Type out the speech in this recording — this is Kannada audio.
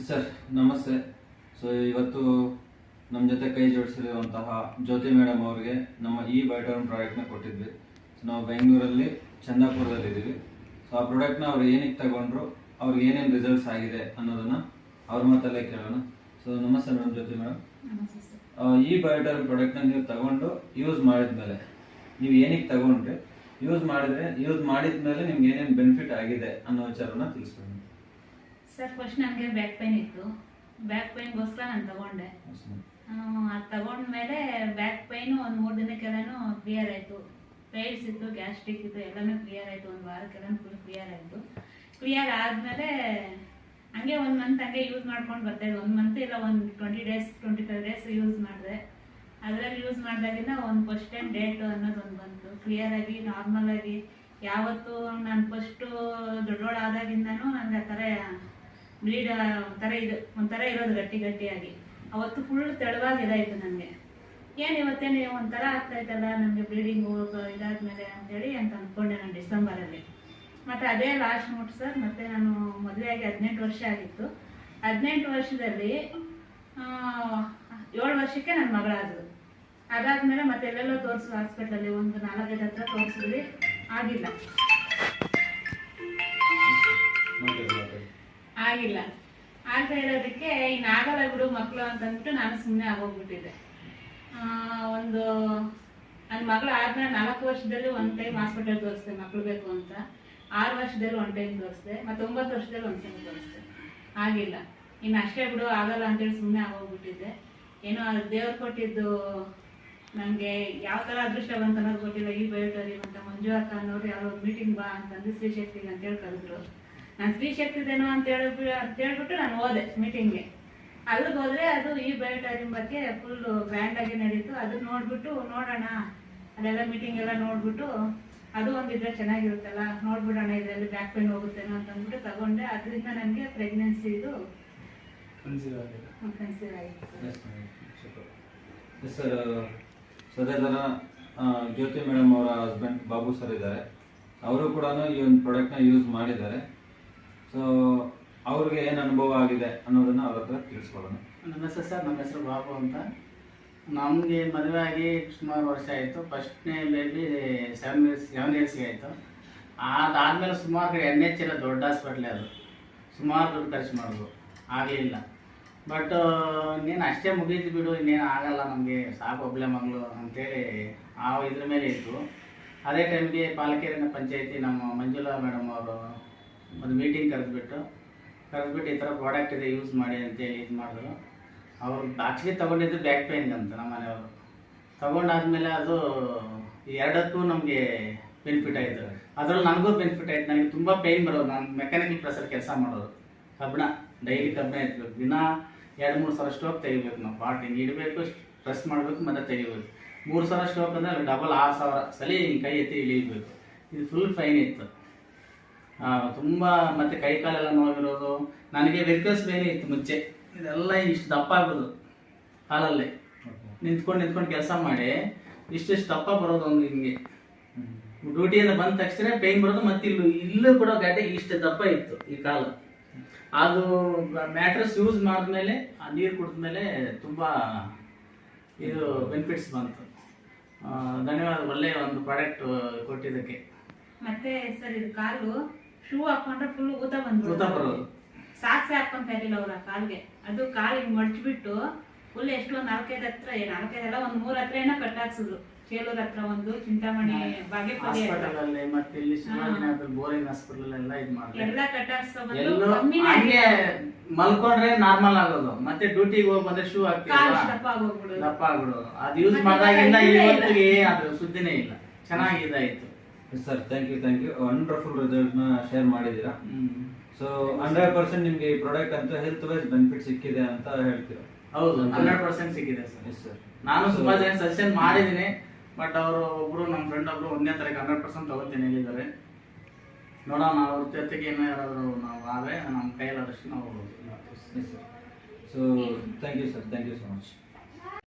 ಸರ್ ನಮಸ್ತೆ. ಸೊ ಇವತ್ತು ನಮ್ಮ ಜೊತೆ ಕೈ ಜೋಡಿಸಿರುವಂತಹ ಜ್ಯೋತಿ ಮೇಡಮ್ ಅವರಿಗೆ ನಮ್ಮ ಈ ಬಯೋಟರ್ಮ್ ಪ್ರಾಡಕ್ಟ್ನ ಕೊಟ್ಟಿದ್ವಿ. ಸೊ ನಾವು ಬೆಂಗಳೂರಲ್ಲಿ ಚಂದಾಪುರದಲ್ಲಿ ಇದ್ದೀವಿ. ಸೊ ಆ ಪ್ರಾಡಕ್ಟ್ನ ಅವ್ರು ಏನಕ್ಕೆ ತಗೊಂಡ್ರು, ಅವ್ರಿಗೆ ಏನೇನು ರಿಸಲ್ಟ್ಸ್ ಆಗಿದೆ ಅನ್ನೋದನ್ನ ಅವ್ರ ಮಾತಲ್ಲೇ ಕೇಳೋಣ. ಸೊ ನಮಸ್ತೆ ಮೇಡಮ್, ಜ್ಯೋತಿ ಮೇಡಮ್. ಈ ಬಯೋಟರ್ಮ್ ಪ್ರಾಡಕ್ಟ್ನ ನೀವು ತಗೊಂಡು ಯೂಸ್ ಮಾಡಿದ್ಮೇಲೆ ನೀವು ಏನಕ್ಕೆ ತಗೊಂಡ್ರೆ, ಯೂಸ್ ಮಾಡಿದ್ಮೇಲೆ ನಿಮ್ಗೆ ಏನೇನು ಬೆನಿಫಿಟ್ ಆಗಿದೆ ಅನ್ನೋ ವಿಚಾರನ ತಿಳಿಸ್ಕೊಡಿ ಸರ್. ಫಸ್ಟ್ ನನಗೆ ಬ್ಯಾಕ್ ಪೈನ್ ಇತ್ತು. ಬ್ಯಾಕ್ ಪೈನ್ಗೋಸ್ಕರ ನಾನು ತಗೊಂಡೆ. ಅದು ತಗೊಂಡ್ಮೇಲೆ ಬ್ಯಾಕ್ ಪೈನು ಒಂದು 3 ದಿನಕ್ಕೆಲ್ಲನೂ ಕ್ಲಿಯರ್ ಆಯಿತು. ಪೈಲ್ಸ್ ಇತ್ತು, ಗ್ಯಾಸ್ಟ್ರಿಕ್ ಇತ್ತು, ಎಲ್ಲನೂ ಕ್ಲಿಯರ್ ಆಯಿತು. ಒಂದು ವಾರಕ್ಕೆಲ್ಲ ಫುಲ್ ಕ್ಲಿಯರ್ ಆಯಿತು. ಕ್ಲಿಯರ್ ಆದಮೇಲೆ ಹಂಗೆ 1 ಮಂತ್ ಹಂಗೆ ಯೂಸ್ ಮಾಡ್ಕೊಂಡು ಬರ್ತಾಯಿದ್ದೆ. 1 ಮಂತ್ ಇಲ್ಲ, ಒಂದು 20 ಡೇಸ್ 25 ಡೇಸ್ ಯೂಸ್ ಮಾಡಿದೆ. ಅದರಲ್ಲಿ ಯೂಸ್ ಮಾಡಿದಾಗಿಂದ ಒಂದು ಫಸ್ಟ್ ಟೈಮ್ ಡೇಟ್ ಅನ್ನೋದು ಒಂದು ಬಂತು. ಕ್ಲಿಯರ್ ಆಗಿ ನಾರ್ಮಲ್ ಆಗಿ ಯಾವತ್ತು ನಾನು ಫಸ್ಟು ದೊಡ್ಡೋಳಾದಾಗಿಂದನೂ ನನಗೆ ಆ ಥರ ಬ್ಲೀಡ್ ಒಂಥರ ಇರೋದು ಗಟ್ಟಿಯಾಗಿ. ಅವತ್ತು ಫುಲ್ ತೆಳುವಾಗಿ ಇದಾಯಿತು ನನಗೆ. ಏನು ಇವತ್ತೇನು ಒಂಥರ ಆಗ್ತಾಯಿತ್ತಲ್ಲ ನನಗೆ ಬ್ಲೀಡಿಂಗು ಇದಾದ್ಮೇಲೆ ಅಂತೇಳಿ ಅಂತ ಅಂದ್ಕೊಂಡೆ ನಾನು ಡಿಸೆಂಬರಲ್ಲಿ. ಮತ್ತು ಅದೇ ಲಾಸ್ಟ್ ನೋಟ್ ಸರ್. ಮತ್ತು ನಾನು ಮದುವೆಯಾಗಿ 18 ವರ್ಷ ಆಗಿತ್ತು. 18 ವರ್ಷದಲ್ಲಿ 7 ವರ್ಷಕ್ಕೆ ನನ್ನ ಮಗಳಾದ್ರು. ಅದಾದ್ಮೇಲೆ ಮತ್ತೆ ಎಲ್ಲೆಲ್ಲೋ ತೋರಿಸಿದ್ರು ಹಾಸ್ಪಿಟ್ಲಲ್ಲಿ, ಒಂದು 4-5 ಹತ್ರ ತೋರಿಸಿದ್ವಿ, ಆಗಿಲ್ಲ. ಆಗ್ತಾ ಇರೋದಕ್ಕೆ ಇನ್ನಾಗಲ್ಲ ಬಿಡು ಮಕ್ಕಳು ಅಂತಂದ್ಬಿಟ್ಟು ನಾನು ಸುಮ್ಮನೆ ಆಗೋಗ್ಬಿಟ್ಟಿದ್ದೆ. ಒಂದು ನನ್ನ ಮಗಳು ಆದ್ಮೇಲೆ 4 ವರ್ಷದಲ್ಲಿ 1 ಟೈಮ್ ಹಾಸ್ಪಿಟಲ್ ತೋರಿಸ್ದೆ ಮಕ್ಕಳು ಬೇಕು ಅಂತ. 6 ವರ್ಷದಲ್ಲಿ 1 ಟೈಮ್ ತೋರಿಸ್ದೆ, ಮತ್ತು 9 ವರ್ಷದಲ್ಲಿ 1 ಟೈಮ್ ತೋರಿಸ್ದೆ. ಆಗಿಲ್ಲ. ಇನ್ನು ಅಷ್ಟೇ ಬಿಡು ಆಗಲ್ಲ ಅಂತೇಳಿ ಸುಮ್ಮನೆ ಆಗೋಗ್ಬಿಟ್ಟಿದ್ದೆ. ಏನೋ ಅದು ದೇವ್ರು ಕೊಟ್ಟಿದ್ದು ನನಗೆ ಯಾವ ಥರ ಅದೃಷ್ಟ ಬಂತ ಅನ್ನೋದು ಗೊತ್ತಿಲ್ಲ. ಈ ಬಯೋಟರಿಮ್ ಅಂತ ಮಂಜು ಅಕ್ಕ ಅನ್ನೋರು ಯಾರೋ ಮೀಟಿಂಗ್ ಬಾ ಅಂತಂದು ಸ್ತ್ರೀಶಕ್ತಿಗೆ ಅಂತೇಳಿ ಕರೆದ್ರು. ನಾನು ಸ್ತ್ರೀಶಕ್ತಿದೇನೋ ಅಂತ ಹೇಳ್ಬಿಟ್ಟು ನಾನು ಹೋದೆ ಮೀಟಿಂಗ್ಗೆ. ಅಲ್ಲಿಗೆ ಹೋದರೆ ಅದು ಈ ಬಯೋಟರಿಮ್ ಬಗ್ಗೆ ಫುಲ್ಲು ಗ್ರ್ಯಾಂಡಾಗಿ ನಡೀತು. ಅದು ನೋಡಿಬಿಟ್ಟು ನೋಡೋಣ, ಅದೆಲ್ಲ ಮೀಟಿಂಗ್ ಎಲ್ಲ ನೋಡಿಬಿಟ್ಟು ಅದು ಒಂದಿದ್ರೆ ಚೆನ್ನಾಗಿರುತ್ತಲ್ಲ, ನೋಡ್ಬಿಡೋಣ ಇದರಲ್ಲಿ ಬ್ಯಾಕ್ ಪೇನ್ ಹೋಗುತ್ತೇನೋ ಅಂತಂದ್ಬಿಟ್ಟು ತಗೊಂಡೆ. ಅದರಿಂದ ನನಗೆ ಪ್ರೆಗ್ನೆನ್ಸಿ ಇದು ಕನ್ಸೀವ್ ಆಗಿತ್ತು ಸರ್. ಅದೇ ಥರ ಜ್ಯೋತಿ ಮೇಡಮ್ ಅವರ ಹಸ್ಬೆಂಡ್ ಬಾಬು ಸರ್ ಇದ್ದಾರೆ. ಅವರು ಕೂಡ ಈ ಒಂದು ಪ್ರಾಡಕ್ಟ್ನ ಯೂಸ್ ಮಾಡಿದ್ದಾರೆ. ಸೊ ಅವ್ರಿಗೆ ಏನು ಅನುಭವ ಆಗಿದೆ ಅನ್ನೋದನ್ನ ಅವ್ರ ಹತ್ರ ತಿಳಿಸ್ಕೊಳ್ಳೋಣ. ನಮಸ್ತೆ ಸರ್, ನಮ್ಮ ಹೆಸರು ಬಾಬು ಅಂತ. ನಮಗೆ ಮದುವೆ ಆಗಿ ಸುಮಾರು ವರ್ಷ ಆಯಿತು. ಫಸ್ಟ್ನೇ ಬೇಬಿ 7 ಇಯರ್ಸ್ಗೆ ಆಯಿತು. ಅದಾದಮೇಲೆ ಸುಮಾರು NH ಎಲ್ಲ ದೊಡ್ಡ ಹಾಸ್ಪಿಟ್ಲೇ, ಅದು ಸುಮಾರು ದುಡ್ಡು ಖರ್ಚು ಮಾಡೋದು ಆಗಲಿಲ್ಲ. ಬಟ್ ಇನ್ನೇನು ಅಷ್ಟೇ ಮುಗೀತು ಬಿಡು, ಇನ್ನೇನು ಆಗಲ್ಲ ನಮಗೆ, ಸಾಕು ಒಬ್ಬಳೆ ಮಗಳು ಅಂತೇಳಿ ಇದ್ರ ಮೇಲೆ ಇತ್ತು. ಅದೇ ಟೈಮ್ಗೆ ಪಾಲಕೇರಿನ ಪಂಚಾಯತಿ ನಮ್ಮ ಮಂಜುಳಾ ಮೇಡಮ್ ಅವರು ಒಂದು ಮೀಟಿಂಗ್ ಕರೆದ್ಬಿಟ್ಟು ಈ ಥರ ಪ್ರಾಡಕ್ಟ್ ಇದೆ ಯೂಸ್ ಮಾಡಿ ಅಂತೇಳಿ ಇದು ಮಾಡಿದ್ರು. ಅವರು ಆಕ್ಚುಲಿ ತೊಗೊಂಡಿದ್ದು ಬ್ಯಾಕ್ ಪೇನ್ ಅಂತ ನಮ್ಮ ಮನೆಯವರು. ತೊಗೊಂಡಾದ್ಮೇಲೆ ಅದು 2ಕ್ಕೂ ನಮಗೆ ಬೆನಿಫಿಟ್ ಆಯಿತು. ಅದರಲ್ಲಿ ನನಗೂ ಬೆನಿಫಿಟ್ ಆಯಿತು. ನನಗೆ ತುಂಬ ಪೇಯ್ನ್ ಬರೋದು. ನಾನು ಮೆಕ್ಯಾನಿಕಲ್ ಪ್ರೆಸರ್ ಕೆಲಸ ಮಾಡೋದು, ಕಬ್ಬಣ ಡೈಲಿ ಕಬ್ಬಣ ಎತ್ತಬೇಕು. ದಿನ 2-3 ಸಲ ಸ್ಟ್ರೋಕ್ ತೆಗಿಬೇಕು. ನಾವು ಪಾರ್ಟಿಂಗ್ ಇಡಬೇಕು, ಪ್ರೆಸ್ ಮಾಡಬೇಕು, ಮತ್ತು ತೆಗಿಬೇಕು. 3 ಸಲ ಸ್ಟ್ರೋಕ್ ಅಂದರೆ ಡಬಲ್ 6,000 ಸಲ ಕೈ ಎತ್ತಿ ಇಳಿಬೇಕು. ಇದು ಫುಲ್ ಫೈನ್ ಇತ್ತು ತುಂಬ. ಮತ್ತು ಕೈ ಕಾಲೆಲ್ಲ ನೋವಿರೋದು. ನನಗೆ ವೆರಿಕಸ್ ಬೇನೆ ಇತ್ತು ಮುಂಚೆ. ಇದೆಲ್ಲ ಇಷ್ಟು ದಪ್ಪ ಆಗೋದು ಕಾಲಲ್ಲೇ ನಿಂತ್ಕೊಂಡು ಕೆಲಸ ಮಾಡಿ ಇಷ್ಟು ದಪ್ಪ ಬರೋದು. ಒಂದು ಹಿಂಗೆ ಡ್ಯೂಟಿಯಿಂದ ಬಂದ ತಕ್ಷಣ ಪೇಯ್ನ್ ಬರೋದು. ಮತ್ತು ಇಲ್ಲೂ ಕೂಡ ಗಡ್ಡೆ ಇಷ್ಟು ದಪ್ಪ ಇತ್ತು ಈ ಕಾಲು. ಅದು ಮ್ಯಾಟ್ರಸ್ ಯೂಸ್ ಮಾಡಿದ್ಮೇಲೆ, ಆ ನೀರು ಕುಡಿದ್ಮೇಲೆ ತುಂಬ ಇದು ಬೆನಿಫಿಟ್ಸ್ ಬಂತು. ಧನ್ಯವಾದ, ಒಳ್ಳೆಯ ಒಂದು ಪ್ರಾಡಕ್ಟ್ ಕೊಟ್ಟಿದ್ದಕ್ಕೆ. ಮತ್ತೆ ಸರ್, ಇದು ಕಾಲು ಶೂ ಹಾಕೊಂಡ್ರೆ ಫುಲ್ ಊತ ಬರೋದು. ಸಾಕ್ಸೆ ಹಾಕೊಂತ ಇರಲಿಲ್ಲ ಅವ್ರ ಕಾಲ್ಗೆ. ಅದು ಕಾಲಿಗೆ ಮಡ್ಚ್ಬಿಟ್ಟು ಫುಲ್ ಎಷ್ಟು ಒಂದು 4-5 ಹತ್ರ, 4-5 ಒಂದು 3 ಹತ್ರ ಏನೋ ಕಟ್ ಹಾಕ್ಸಿದ್ರು. ಚೇಲೂರ್ ಹತ್ರ ಒಂದು, ಚಿಂತಾಮಣಿ, ಬಾಗೇಪಲ್ಲಿ ಮತ್ತೆ ಇಲ್ಲಿ ಬೋರಿಂಗ್ ಹಾಸ್ಪಿಟಲ್ ಎಲ್ಲ ಇದು ಮಾಡಿ ಎಲ್ಲ ಕಟ್ ಹಾಕ್ಸ್ಕೊಂಡು ಮಲ್ಕೊಂಡ್ರೆ ನಾರ್ಮಲ್ ಆಗೋದು. ಮತ್ತೆ ಡ್ಯೂಟಿಗೆ ಹೋಗಿ ಬಂದ್ರೆ ಶೂ ಹಾಕ್ತೀವಿ, ದಪ್ಪ ಆಗ್ಬಿಡೋದು. ಅದು ಯೂಸ್ ಮಾಡಿದಾಗಿಂದ ಇವತ್ತಿಗೆ ಅದು ಸುದ್ದಿನೇ ಇಲ್ಲ. ಚೆನ್ನಾಗಿ ಇದಾಯ್ತು ಸರ್. Thank you. ವಂಡರ್ಫುಲ್ ರಿಸಲ್ಟ್ನ ಶೇರ್ ಮಾಡಿದ್ದೀರಾ. ಸೊ 100% ನಿಮಗೆ ಈ ಪ್ರಾಡಕ್ಟ್ ಅಂತ ಹೆಲ್ತ್ ವೈಸ್ ಬೆನಿಫಿಟ್ ಸಿಕ್ಕಿದೆ ಅಂತ ಹೇಳ್ತೀರಾ? ಹೌದು, 100% ಸಿಕ್ಕಿದೆ ಸರ್. ನಾನು ಸುಮಾರು ಜನ ಸಜೆಷನ್ ಮಾಡಿದ್ದೀನಿ. ಬಟ್ ಅವರು ಒಬ್ಬರು ನಮ್ಮ ಫ್ರೆಂಡ್ ಒಬ್ಬರು 1ನೇ ತಾರೀಕು 100% ತಗೋತೀನಿ ಹೇಳಿದ್ದಾರೆ. ನೋಡೋಣ, ಅವ್ರ ಜೊತೆಗೆ ಏನೋ ಯಾರಾದರೂ ನಾವು ಆದರೆ ನಮ್ಮ ಕೈಲಾದಷ್ಟು ನಾವು. So thank you sir, thank you so much.